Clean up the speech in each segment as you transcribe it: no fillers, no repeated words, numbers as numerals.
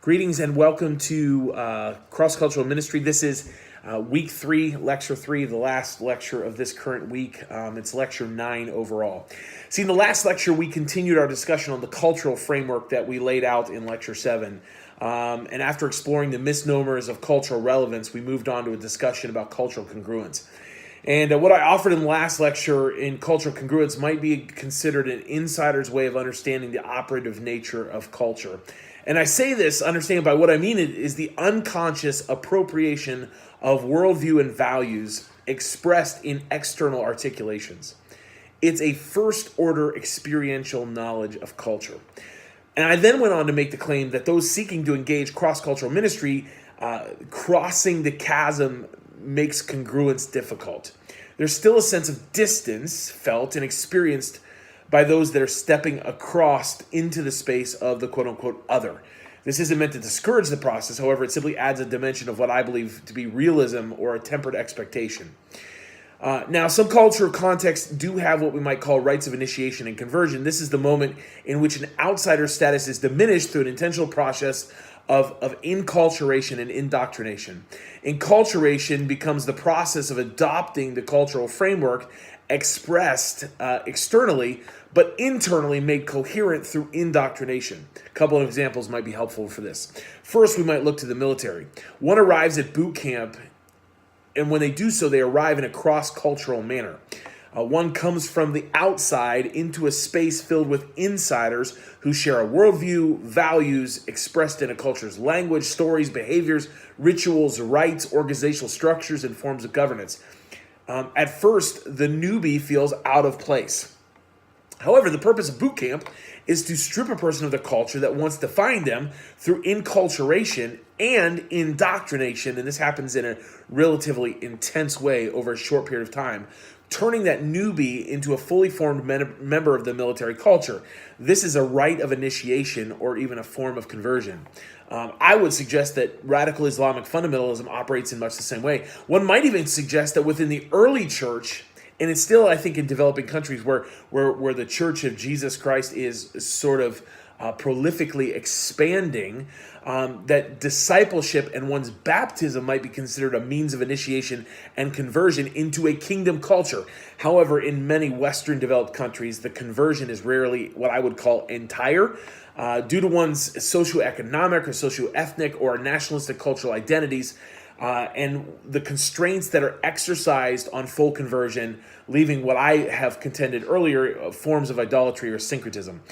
Greetings and welcome to Cross-Cultural Ministry. This is week 3, lecture 3, the last lecture of this current week. It's lecture 9 overall. See, in the last lecture, we continued our discussion on the cultural framework that we laid out in lecture 7. And after exploring the misnomers of cultural relevance, we moved on to a discussion about cultural congruence. And what I offered in the last lecture in cultural congruence might be considered an insider's way of understanding the operative nature of culture. And I say this, understand by what I mean is the unconscious appropriation of worldview and values expressed in external articulations. It's a first-order experiential knowledge of culture. And I then went on to make the claim that those seeking to engage cross-cultural ministry, crossing the chasm makes congruence difficult. There's still a sense of distance felt and experienced by those that are stepping across into the space of the quote-unquote other. This isn't meant to discourage the process, however, it simply adds a dimension of what I believe to be realism or a tempered expectation. Now, some cultural contexts do have what we might call rites of initiation and conversion. This is the moment in which an outsider's status is diminished through an intentional process of inculturation and indoctrination. Inculturation becomes the process of adopting the cultural framework expressed externally, but internally made coherent through indoctrination. A couple of examples might be helpful for this. First, we might look to the military. One arrives at boot camp, and when they do so, they arrive in a cross-cultural manner. One comes from the outside into a space filled with insiders who share a worldview, values expressed in a culture's language, stories, behaviors, rituals, rites, organizational structures, and forms of governance. At first, the newbie feels out of place. However, the purpose of boot camp is to strip a person of the culture that once defined them through inculturation and indoctrination, and this happens in a relatively intense way over a short period of time, turning that newbie into a fully formed member of the military culture. This is a rite of initiation or even a form of conversion. I would suggest that radical Islamic fundamentalism operates in much the same way. One might even suggest that within the early church, and it's still, I think, in developing countries where the Church of Jesus Christ is sort of prolifically expanding, that discipleship and one's baptism might be considered a means of initiation and conversion into a kingdom culture. However, in many Western developed countries, the conversion is rarely what I would call entire, due to one's socioeconomic or socioethnic or nationalistic cultural identities, and the constraints that are exercised on full conversion, leaving what I have contended earlier, forms of idolatry or syncretism.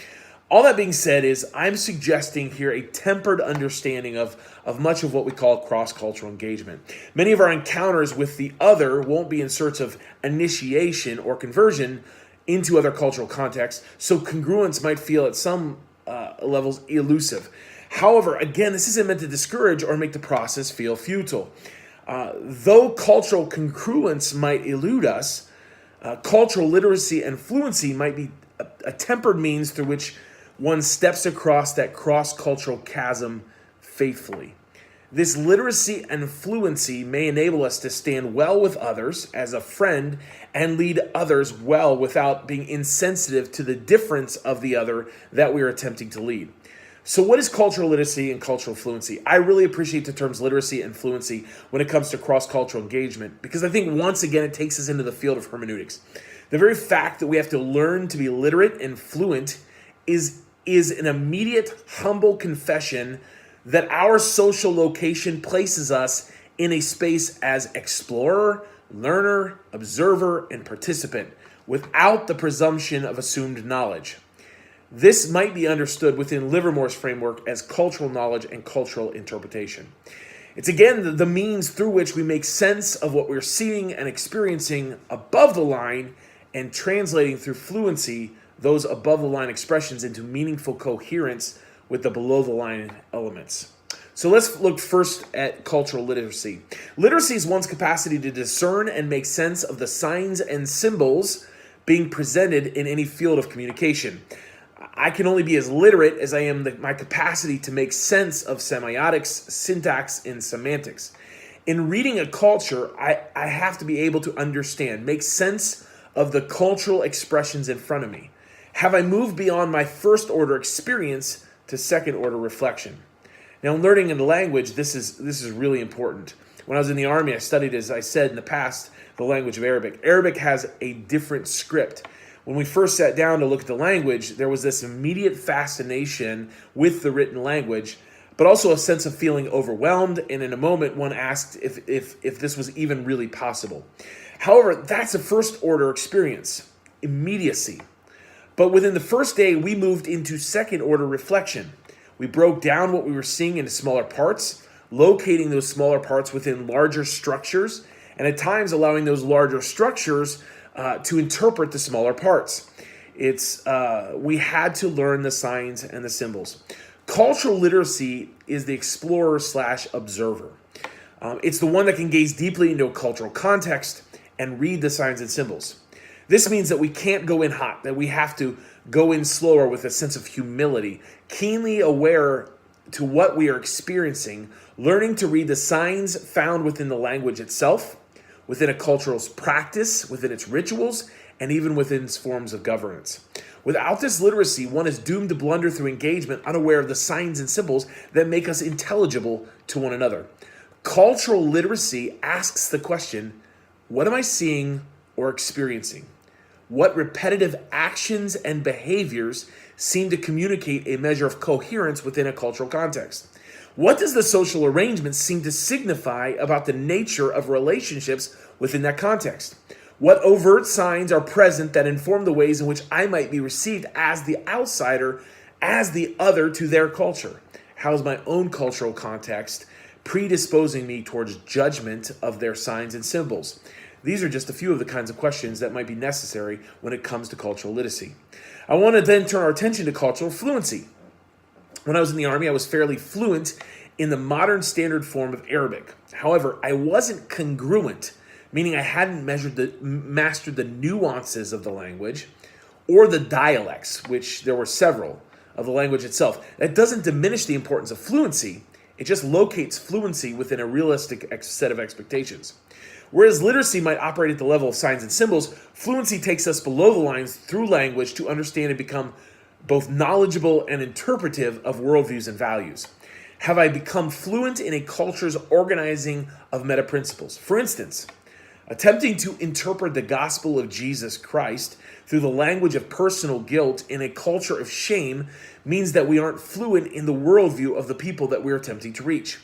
All that being said is I'm suggesting here a tempered understanding of much of what we call cross-cultural engagement. Many of our encounters with the other won't be in search of initiation or conversion into other cultural contexts, so congruence might feel at some levels elusive. However, again, this isn't meant to discourage or make the process feel futile. Though cultural congruence might elude us, cultural literacy and fluency might be a tempered means through which one steps across that cross-cultural chasm faithfully. This literacy and fluency may enable us to stand well with others as a friend and lead others well without being insensitive to the difference of the other that we are attempting to lead. So what is cultural literacy and cultural fluency? I really appreciate the terms literacy and fluency when it comes to cross-cultural engagement because I think once again it takes us into the field of hermeneutics. The very fact that we have to learn to be literate and fluent is an immediate, humble confession that our social location places us in a space as explorer, learner, observer, and participant without the presumption of assumed knowledge. This might be understood within Livermore's framework as cultural knowledge and cultural interpretation. It's again the means through which we make sense of what we're seeing and experiencing above the line and translating through fluency those above the line expressions into meaningful coherence with the below the line elements. So let's look first at cultural literacy. Literacy is one's capacity to discern and make sense of the signs and symbols being presented in any field of communication. I can only be as literate as I am my capacity to make sense of semiotics, syntax, and semantics. In reading a culture, I have to be able to understand, make sense of the cultural expressions in front of me. Have I moved beyond my first order experience to second order reflection? Now, in learning in the language, this is really important. When I was in the Army, I studied, as I said in the past, the language of Arabic. Arabic has a different script. When we first sat down to look at the language, there was this immediate fascination with the written language, but also a sense of feeling overwhelmed, and in a moment one asked if this was even really possible. However, that's a first order experience, immediacy. But within the first day, we moved into second order reflection. We broke down what we were seeing into smaller parts, locating those smaller parts within larger structures, and at times allowing those larger structures to interpret the smaller parts. We had to learn the signs and the symbols. Cultural literacy is the explorer/observer. It's the one that can gaze deeply into a cultural context and read the signs and symbols. This means that we can't go in hot, that we have to go in slower with a sense of humility, keenly aware to what we are experiencing, learning to read the signs found within the language itself, within a cultural's practice, within its rituals, and even within its forms of governance. Without this literacy, one is doomed to blunder through engagement, unaware of the signs and symbols that make us intelligible to one another. Cultural literacy asks the question, what am I seeing or experiencing? What repetitive actions and behaviors seem to communicate a measure of coherence within a cultural context? What does the social arrangement seem to signify about the nature of relationships within that context? What overt signs are present that inform the ways in which I might be received as the outsider, as the other to their culture? How is my own cultural context predisposing me towards judgment of their signs and symbols? These are just a few of the kinds of questions that might be necessary when it comes to cultural literacy. I want to then turn our attention to cultural fluency. When I was in the Army, I was fairly fluent in the modern standard form of Arabic. However, I wasn't congruent, meaning I hadn't mastered the nuances of the language or the dialects, which there were several, of the language itself. That doesn't diminish the importance of fluency. It just locates fluency within a realistic set of expectations. Whereas literacy might operate at the level of signs and symbols, fluency takes us below the lines through language to understand and become both knowledgeable and interpretive of worldviews and values. Have I become fluent in a culture's organizing of meta principles? For instance, attempting to interpret the gospel of Jesus Christ through the language of personal guilt in a culture of shame means that we aren't fluent in the worldview of the people that we're attempting to reach.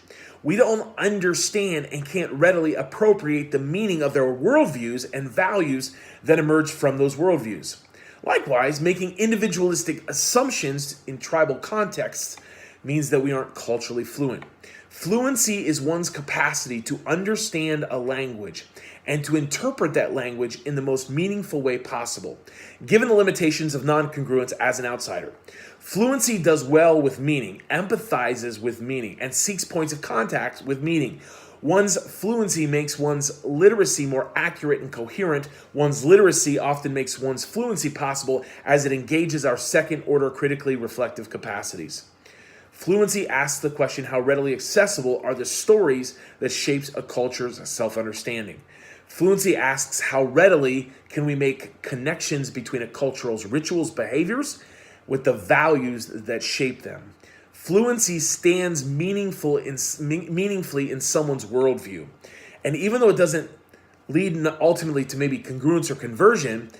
We don't understand and can't readily appropriate the meaning of their worldviews and values that emerge from those worldviews. Likewise, making individualistic assumptions in tribal contexts means that we aren't culturally fluent. Fluency is one's capacity to understand a language and to interpret that language in the most meaningful way possible, given the limitations of non-congruence as an outsider. Fluency does well with meaning, empathizes with meaning, and seeks points of contact with meaning. One's fluency makes one's literacy more accurate and coherent. One's literacy often makes one's fluency possible as it engages our second-order critically reflective capacities. Fluency asks the question, how readily accessible are the stories that shapes a culture's self-understanding? Fluency asks, how readily can we make connections between a cultural's rituals, behaviors, with the values that shape them? Fluency stands meaningfully in someone's worldview. And even though it doesn't lead ultimately to maybe congruence or conversion,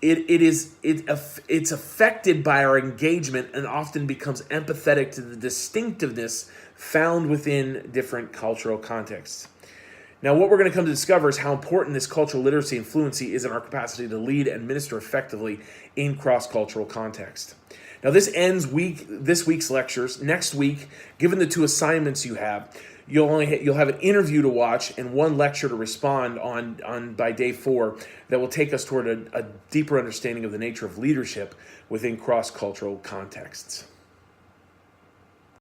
it's affected by our engagement and often becomes empathetic to the distinctiveness found within different cultural contexts. Now, what we're going to come to discover is how important this cultural literacy and fluency is in our capacity to lead and minister effectively in cross-cultural context. Now, this ends this week's lectures. Next week, given the two assignments you have, you'll have an interview to watch and one lecture to respond on by day 4 that will take us toward a deeper understanding of the nature of leadership within cross-cultural contexts.